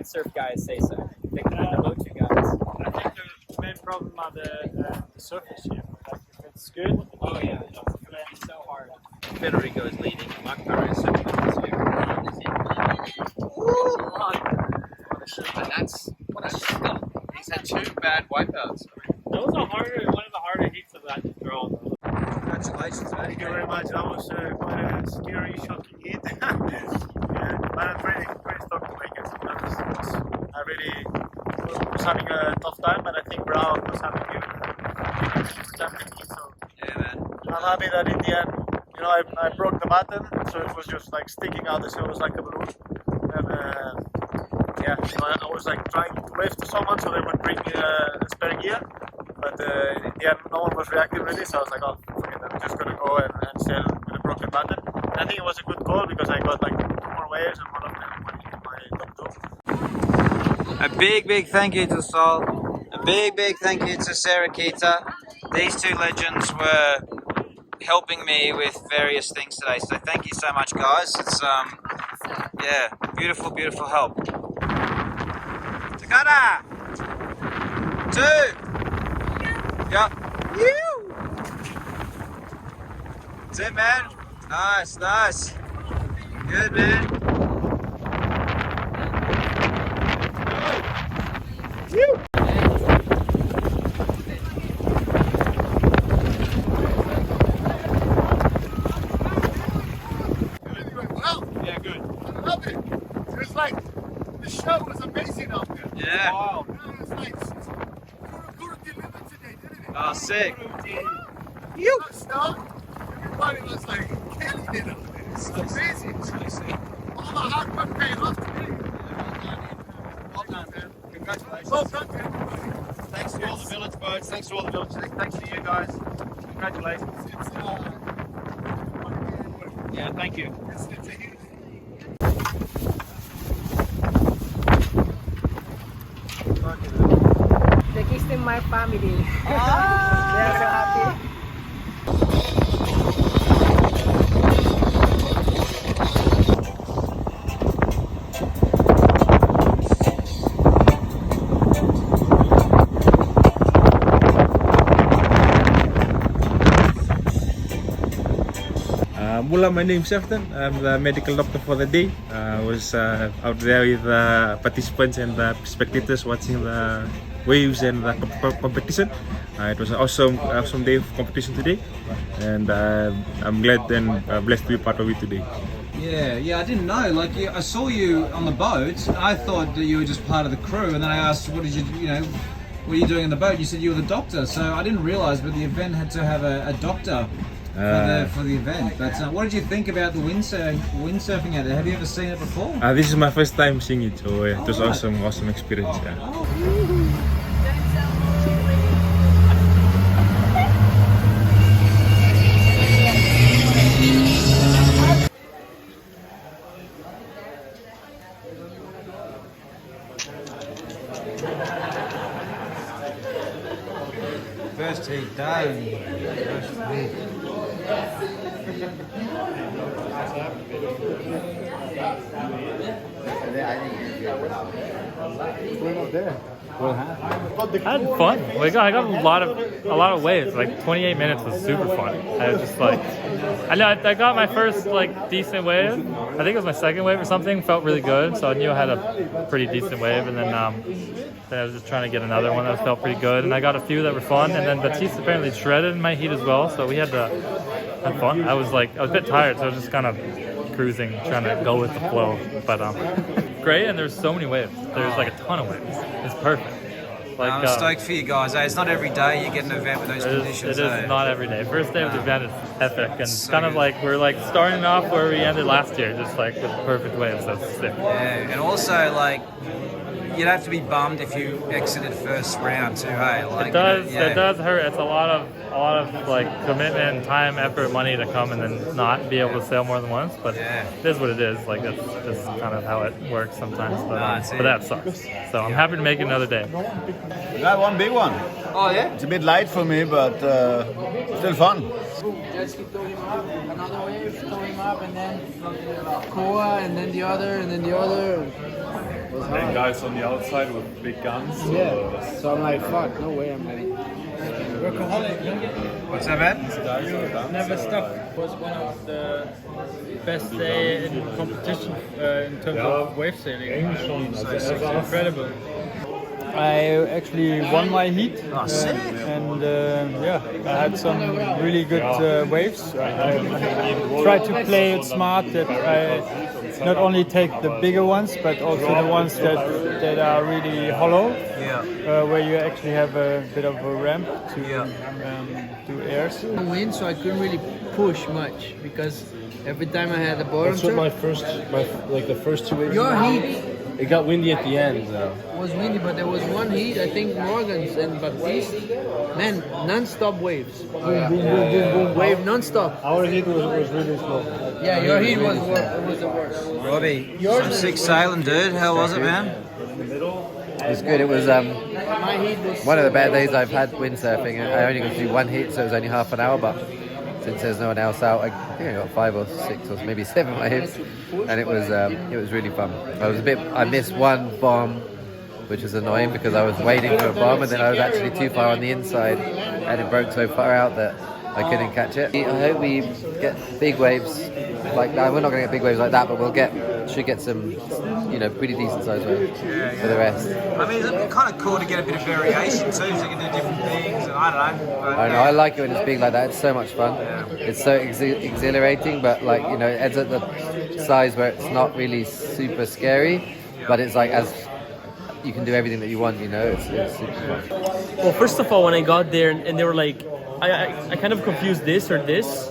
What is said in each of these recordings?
windsurf guys say so. The Motu guys. I think the main problem are the surface here. Like if it's good. Oh yeah, it's so hard. Federico is leading. My car is second this year. And that's he's had 2 bad wipeouts. Those are one of the harder heats of that draw. Congratulations, man. Thank you very much. That was quite a scary, shocking heat. Yeah, but I'm pretty stoked to make it. I really was having a tough time, but I think Brown was having a super time with me. So Yeah, man. I'm happy that in the end, you know, I broke the button, so it was just like sticking out. So it was like a balloon. And yeah, you know, I was like trying to wave to someone so they would bring me a spare gear. But in the end, no one was reacting really, so I was like, oh, forget it, I'm just gonna go and sail with a broken button. And I think it was a good call because I got like 2 more waves and one of them went into my top 2. A big thank you to Sol. A big thank you to Sarah Kita. These 2 legends were helping me with various things today, so thank you so much, guys. It's yeah, beautiful help. Takada! 2! Yup. That's it, man. Nice. Good, man. Yeah, good. I love it. It was like the show was amazing out there. Yeah. Wow. It was like Guru delivered today, didn't it? Oh, sick. You start. Everybody was like killing it out there. It's amazing. All the hard work paid off today. Well done, man. Congratulations. Well done to everybody. Thanks to all the village boats. Thanks to all the villagers. Thanks to you guys. Congratulations. It's Yeah, thank you. it's a huge The kids in my family. They are so happy. Bula, my name is Sefton. I'm the medical doctor for the day. I was out there with participants and spectators watching the waves and the competition. It was an awesome day of competition today, and I'm glad and blessed to be part of it today. Yeah, I didn't know. Like, I saw you on the boat. I thought that you were just part of the crew, and then I asked, what are you doing on the boat? You said you were the doctor, so I didn't realize, but the event had to have a doctor for the event. But what did you think about the windsurfing out there? Have you ever seen it before? This is my first time seeing it, so it was awesome experience. Yeah. First heat done. I had fun. I got a lot of waves. Like 28 minutes was super fun. I was just like, I got my first like decent wave. I think it was my second wave or something. Felt really good, so I knew I had a pretty decent wave. And then I was just trying to get another one that felt pretty good. And I got a few that were fun. And then Batiste apparently shredded in my heat as well, so we had to have fun. I was a bit tired, so I was just kind of cruising, trying to go with the flow. But great, and there's so many waves. There's like a ton of waves. It's perfect. Like, I'm stoked for you guys. It's not every day you get an event with those conditions. It is not every day. First day of the event is epic, and so kind of like we're like starting off where we ended last year, just like with perfect waves. That's sick. Yeah, and also like you'd have to be bummed if you exited first round too. Hey, like it does hurt. It's a lot of like commitment, time, effort, money to come and then not be able to sail more than once. But it is what it is. Like that's just kind of how it works sometimes. But that sucks. So I'm happy to make it another day. We got one big one. Oh yeah? It's a bit light for me, but still fun. Just keep throwing him up, another wave, throw him up, and then Koa, and then the other, and then the other. And guys on the outside with big guns. Yeah. So I'm like, fuck, no way I'm ready. What's that, man? Never stopped. It was one of the best day in competition in terms of wave sailing. It's incredible. I actually won my heat, and yeah, I had some really good waves. I tried to play it smart, that I not only take the bigger ones, but also the ones that are really hollow, where you actually have a bit of a ramp to do airs. Wind, so I couldn't really push much because every time I had the bottom That's what the first two waves. your heat It got windy at the end, though. was windy, but there was one heat, I think Morgan's and Baptiste, man, non-stop waves. Wave non-stop. Our heat was really slow. Yeah, your heat was the worst. Robbie, some sick sailing, dude. How was it, man? It was good. It was My heat was one of the bad days I've had windsurfing. I only got to do one heat, so it was only half an hour, but since there's no one else out, I think I got 5 or 6 or maybe 7 waves, and it was really fun. I missed one bomb, which was annoying because I was waiting for a bomb, and then I was actually too far on the inside, and it broke so far out that I couldn't catch it. I hope we get big waves like that. We're not going to get big waves like that, but should get some, pretty decent sized waves for the rest. I mean, it's kind of cool to get a bit of variation too, so you can do different things. And I don't know. But, I know. I like it when it's big like that. It's so much fun. It's so exhilarating, but it ends at the size where it's not really super scary, but it's like as you can do everything that you want. It's super fun. Well, first of all, when I got there and they were like, I kind of confused this or this,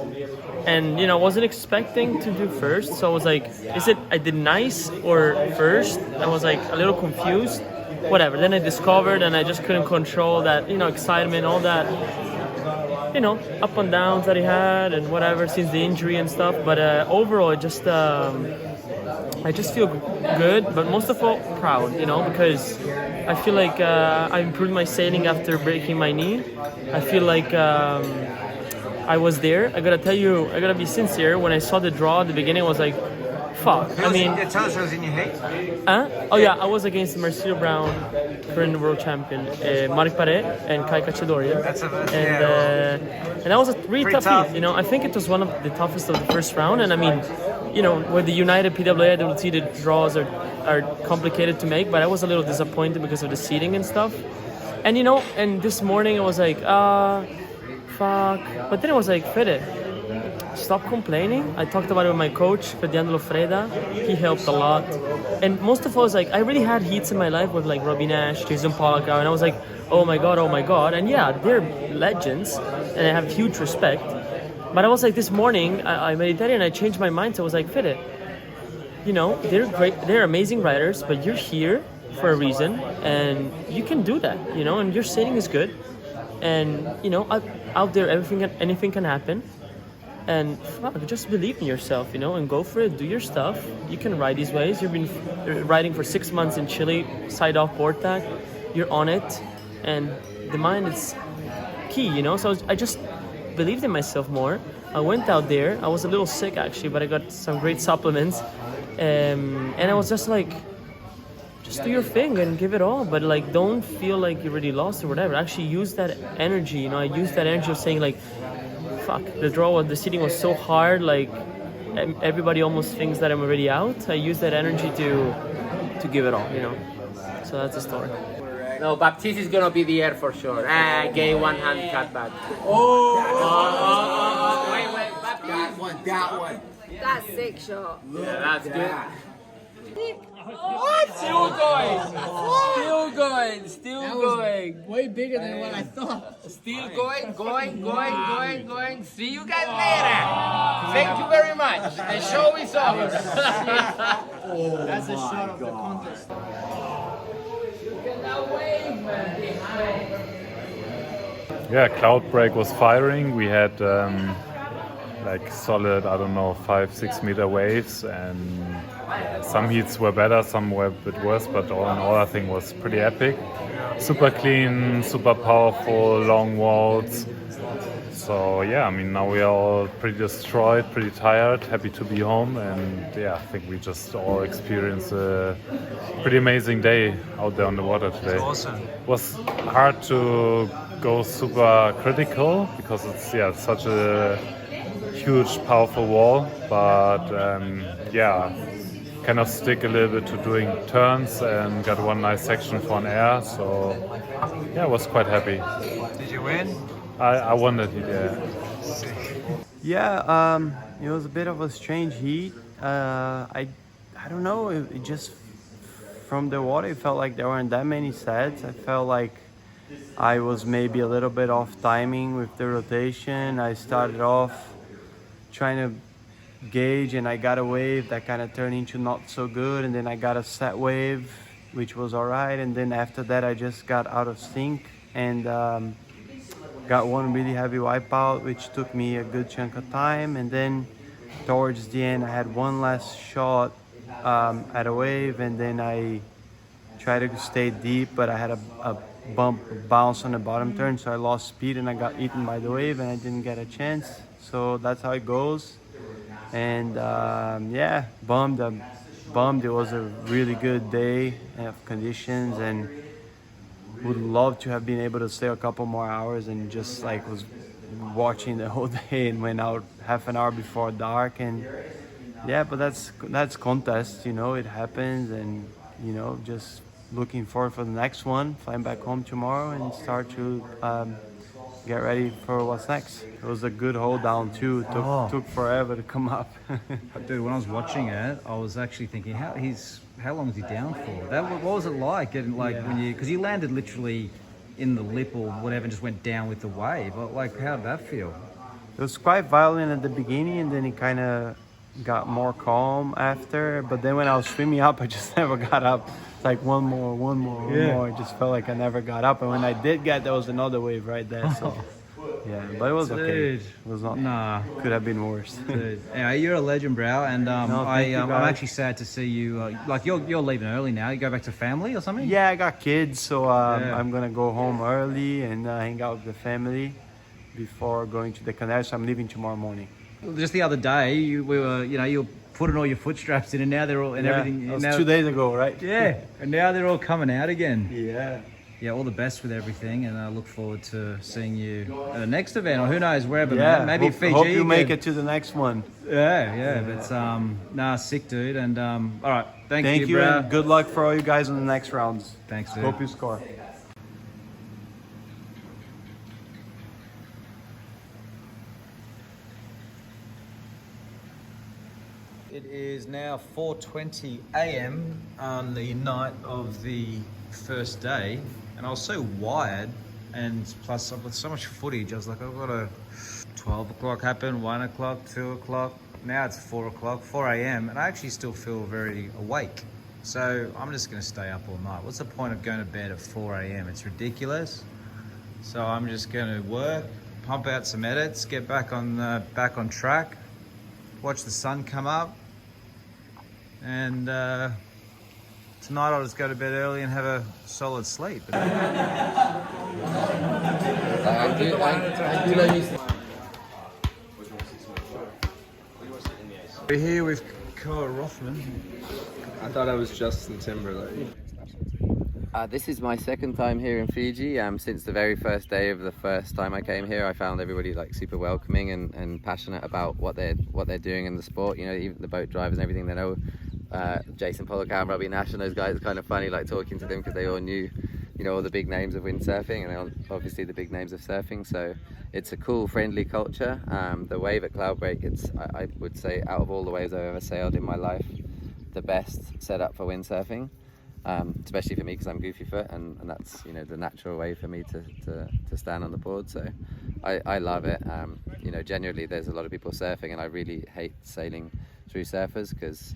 and I wasn't expecting to do first, so I was like, is it I did nice or first? I was like a little confused. Whatever. Then I discovered, and I just couldn't control that excitement, all that up and downs that he had and whatever since the injury and stuff. But overall, I just feel good, but most of all proud, because I feel like I improved my sailing after breaking my knee. I feel like I was there. I gotta be sincere. When I saw the draw at the beginning, I was like, fuck. Tell us who was in your heat. Oh yeah, I was against Marcelo Brown, current world champion, Marc Paré and Kai Cacciadoria. And that was a really tough heat. I think it was one of the toughest of the first round. And with the United PWA, they will see the draws are complicated to make, but I was a little disappointed because of the seating and stuff. And and this morning I was like, fuck. But then I was like, Fede, stop complaining. I talked about it with my coach, Ferdinando Lofreda. He helped a lot. And most of all, I was like, I really had heats in my life with like Robbie Nash, Jason Pollock, and I was like, oh my god. And yeah, they're legends, and I have huge respect. But I was like, this morning, I meditated and I changed my mind. So I was like, Fede, they're great, they're amazing riders, but you're here for a reason, and you can do that, and your sailing is good. And, out there, anything can happen. And fuck, just believe in yourself, and go for it, do your stuff. You can ride these waves. You've been riding for 6 months in Chile, side off board tack. You're on it, and the mind is key, So I just believed in myself more. I went out there. I was a little sick actually, but I got some great supplements, and I was just like, just do your thing and give it all, but like don't feel like you really lost or whatever. Actually use that energy. I used that energy of saying like, fuck, the seating was so hard, like everybody almost thinks that I'm already out. I use that energy to give it all, So that's the story. No, Baptiste is gonna be there for sure. Gay one hand cutback. Wait, Baptiste. That one. That's sick shot. Yeah, that's good. What? Still going. Way bigger than what I thought. Still going. See you guys later. Thank you very much. The show is over. That's a shot of the contest. Yeah, Cloudbreak was firing. We had solid, 5-6 meter waves, and some heats were better, some were a bit worse, but all in all I think was pretty epic. Super clean, super powerful, long walls, So yeah, I mean, now we are all pretty destroyed, pretty tired, happy to be home, and yeah, I think we just all experienced a pretty amazing day out there on the water today. Awesome. It was hard to go super critical because it's such a huge, powerful wall, but kind of stick a little bit to doing turns and got one nice section for an air, so yeah, I was quite happy. Did you win? I won that heat, yeah. Yeah, it was a bit of a strange heat. I don't know, it just from the water it felt like there weren't that many sets. I felt like I was maybe a little bit off timing with the rotation. I started off trying to gauge and I got a wave that kind of turned into not so good, and then I got a set wave which was all right, and then after that I just got out of sync and got one really heavy wipeout which took me a good chunk of time, and then towards the end I had one last shot at a wave, and then I tried to stay deep, but I had a bounce on the bottom turn, so I lost speed and I got eaten by the wave and I didn't get a chance. So that's how it goes. And yeah, bummed. It was a really good day of conditions, and would love to have been able to stay a couple more hours and just like was watching the whole day and went out half an hour before dark. And yeah, but that's contest, you know, it happens, and you know, just looking forward for the next one, flying back home tomorrow and start to get ready for what's next. It was a good hold down too. Took forever to come up. Dude, when I was watching it, I was actually thinking, how long is he down for? What was it like? Getting when you, because you landed literally in the lip or whatever, and just went down with the wave. Like, how did that feel? It was quite violent at the beginning, and then it kind of got more calm after. But then when I was swimming up, I just never got up. It's like one more. It just felt like I never got up. And when I did get, there was another wave right there. So yeah, but it was okay. It was not. Could have been worse. Dude. Anyway, you're a legend, bro, and I'm actually sad to see you. Like you're leaving early now. You go back to family or something? Yeah, I got kids, so I'm gonna go home early and hang out with the family before going to the Canaries. So I'm leaving tomorrow morning. Just the other day, you were putting all your foot straps in, and now they're all everything. That was 2 days ago, right? Yeah, and now they're all coming out again. Yeah, all the best with everything, and I look forward to seeing you at the next event, or who knows, wherever. Yeah, maybe Fiji. Hope you make it to the next one. Yeah. But sick, dude. And all right, thank you, bro. And good luck for all you guys in the next rounds. Thanks, dude. Hope you score. It is now 4:20 a.m. on the night of the first day, and I was so wired, and plus I've got so much footage. I was like, I've got a 12 o'clock happen, 1 o'clock, 2 o'clock. Now it's 4 o'clock, 4 a.m., and I actually still feel very awake. So I'm just going to stay up all night. What's the point of going to bed at 4 a.m.? It's ridiculous. So I'm just going to work, pump out some edits, get back on track, watch the sun come up. And tonight I'll just go to bed early and have a solid sleep. We're here with Koa Rothman. I thought I was Justin Timberlake. This is my second time here in Fiji. Since the very first day of the first time I came here, I found everybody like super welcoming and passionate about what they're doing in the sport. You know, even the boat drivers and everything. They know Jason Pollock, Robbie Nash, and those guys. It's kind of funny like talking to them because they all knew, you know, all the big names of windsurfing and obviously the big names of surfing. So it's a cool, friendly culture. The wave at Cloudbreak, I would say out of all the waves I've ever sailed in my life, the best setup for windsurfing. Especially for me because I'm goofy foot, and that's, you know, the natural way for me to stand on the board. So I love it. You know, generally there's a lot of people surfing, and I really hate sailing through surfers because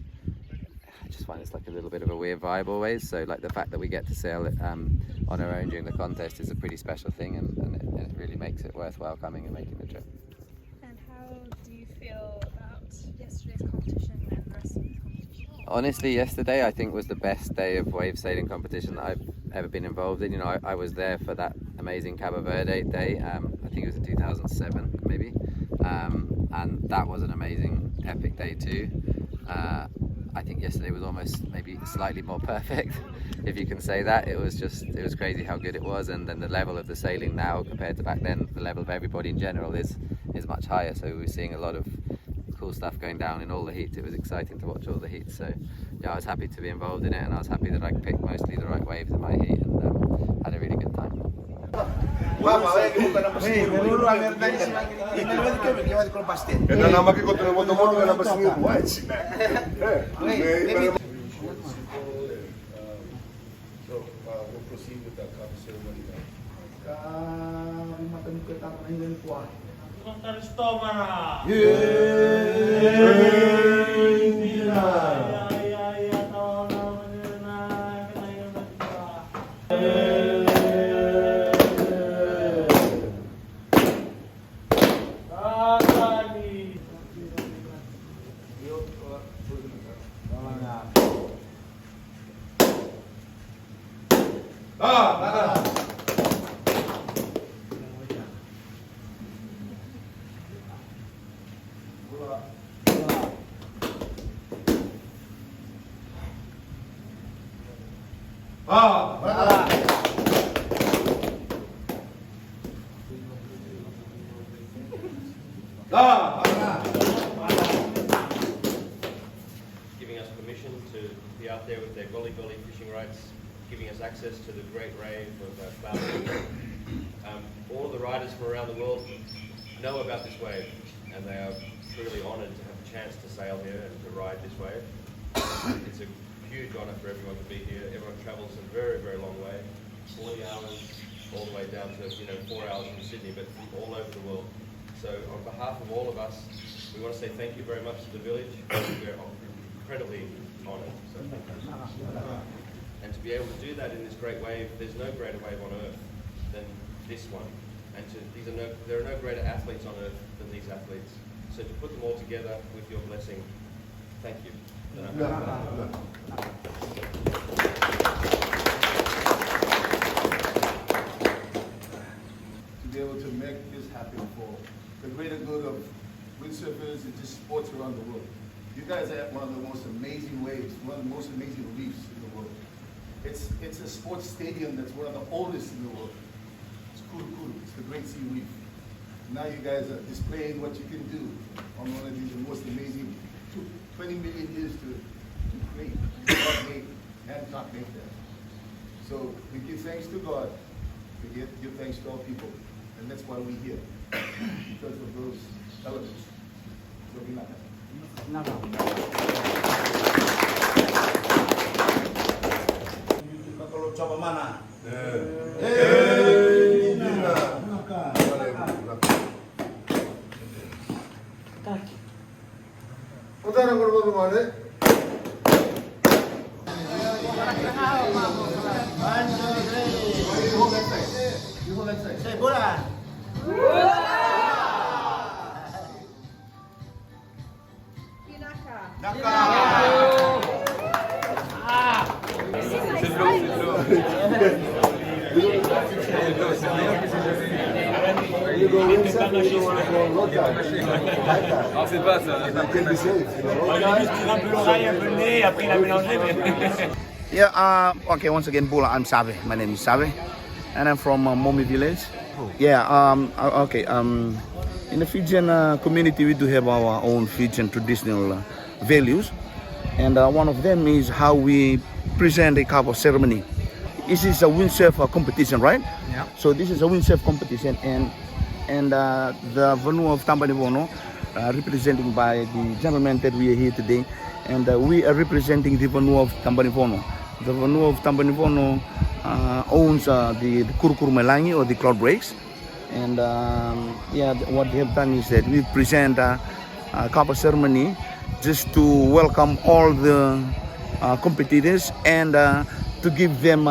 I just find it's like a little bit of a weird vibe always. So like the fact that we get to sail it on our own during the contest is a pretty special thing, and it really makes it worthwhile coming and making the trip. And how do you feel about yesterday's competition and the rest of the competition? Honestly, yesterday I think was the best day of wave sailing competition that I've ever been involved in. You know, I was there for that amazing Cabo Verde day. I think it was in 2007. and that was an amazing, epic day too. I think yesterday was almost maybe slightly more perfect, if you can say that. It was crazy how good it was, and then the level of the sailing now compared to back then, the level of everybody in general is much higher. So we're seeing a lot of cool stuff going down in all the heats. It was exciting to watch all the heats. So yeah, I was happy to be involved in it, and I was happy that I picked mostly the right waves in my heat, and had a really good time. We'll proceed with that cup ceremony Giving us permission to be out there with their gully fishing rights, giving us access to the great rave of Cloudbreak. All of the riders from around the world know about this wave, and they are truly honoured to have a chance to sail here and to ride this wave. It's a huge honour for everyone to be here. Everyone travels a very, very long way, 40 hours, all the way down to 4 hours from Sydney, but from all over the world. So on behalf of all of us, we want to say thank you very much to the village. We're incredibly honoured. So thank you. And to be able to do that in this great wave, there's no greater wave on earth than this one. And there are no greater athletes on earth than these athletes. So to put them all together with your blessing, thank you. To be able to make this happen for the greater good of windsurfers and just sports around the world. You guys are one of the most amazing waves, one of the most amazing reefs in the world. It's a sports stadium that's one of the oldest in the world. It's cool. It's the Great Sea Reef. Now you guys are displaying what you can do on one of these most amazing 20 million years to create. God not make that. So we give thanks to God. We give thanks to our people. And that's why we're here. Because of those elements. So we're not Say Bula. Yeah, okay, once again, Bula, I'm Sabe. My name is Sabe, and I'm from Momi village. Yeah, in the Fijian community, we do have our own Fijian traditional values, and one of them is how we present a cup of ceremony. This is a windsurf competition, right? Yeah. So this is a windsurf competition, and the Vanu of Tambanivono, representing by the gentleman that we are here today, and we are representing the Vanu of Tambanivono. The Vanu of Tambanivono owns the Kurukuru Melangi or the Cloudbreaks, and yeah, what they have done is that we present a cup of ceremony just to welcome all the competitors and to give them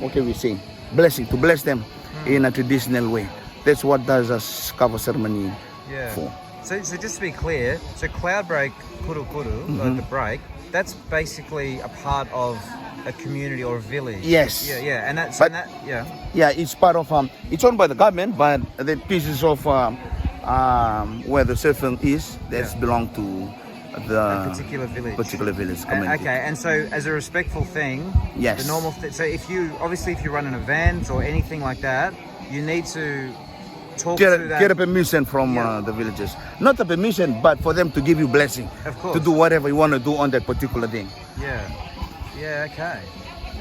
what can we say, blessing, to bless them in a traditional way. That's what does a cover ceremony for. So just to be clear, so Cloudbreak Kuru Kuru, the break, that's basically a part of a community or a village. Yes. Yeah, yeah, and that's But- yeah. Yeah, it's part of it's owned by the government, but the pieces of where the surfing is that's belong to the Particular village. community. Okay, and so as a respectful thing, Yes. the normal. So if you run an event or anything like that, you need to talk to that. Get a permission from the villagers. Not a permission, but for them to give you blessing. Of course. To do whatever you want to do on that particular day. Yeah, yeah, okay.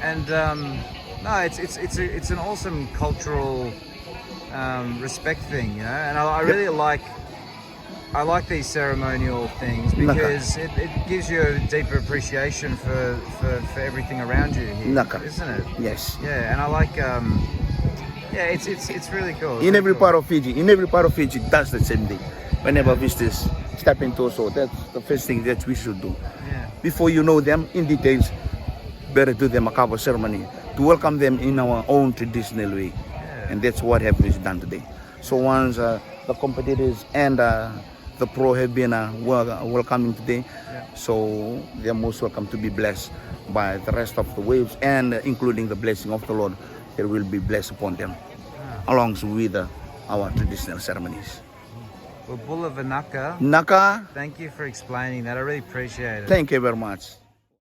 And no, it's an awesome cultural respect thing, you know. And I really like these ceremonial things because it gives you a deeper appreciation for everything around you here, Naka. isn't it? Yes. Yeah, and I like it's really cool. In every part of Fiji, that's the same thing. Whenever visitors step into so that's the first thing that we should do. Yeah. Before you know them in details, better do them a cover ceremony to welcome them in our own traditional way. And that's what have been done today. So once the competitors and the pro have been welcoming today, so they're most welcome to be blessed by the rest of the waves and including the blessing of the Lord that will be blessed upon them along with our traditional ceremonies. Well, Bula Vanaka. Naka. Thank you for explaining that. I really appreciate it. Thank you very much.